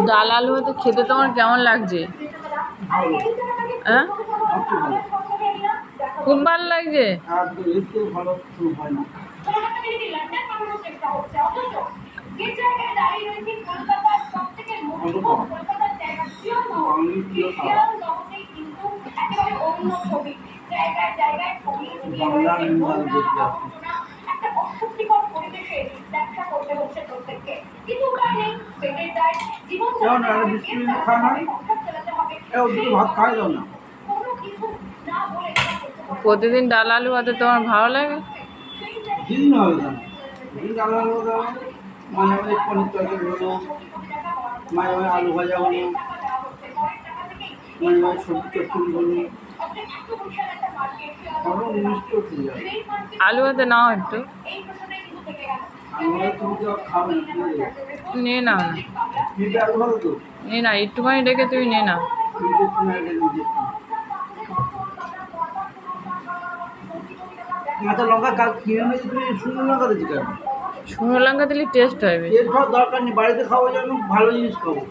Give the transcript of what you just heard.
ডাল আলু ভাতে খেতে তোমার কেমন লাগছে? হ্যাঁ, খুব ভালো লাগছে। প্রতিদিন ডাল আলু ভাতে তোমার ভালো লাগে? আলু ভাজা হলো, সবজি চচ্চড়ি হলো, আলু ভাতে নাও একটু নিয়ে নাও না, নিয়ে না, একটুখানি ডেকে তুমি নিয়ে নাও। কাঁচা লঙ্কা কাল কিনে নিয়ে তুমি শুকনো লঙ্কা দিচ্ছি কেন? শুকনো লঙ্কা দিলে টেস্ট হয় বেশি। এর দরকার নেই, বাড়িতে খাওয়ার জন্য ভালো জিনিস খাবো।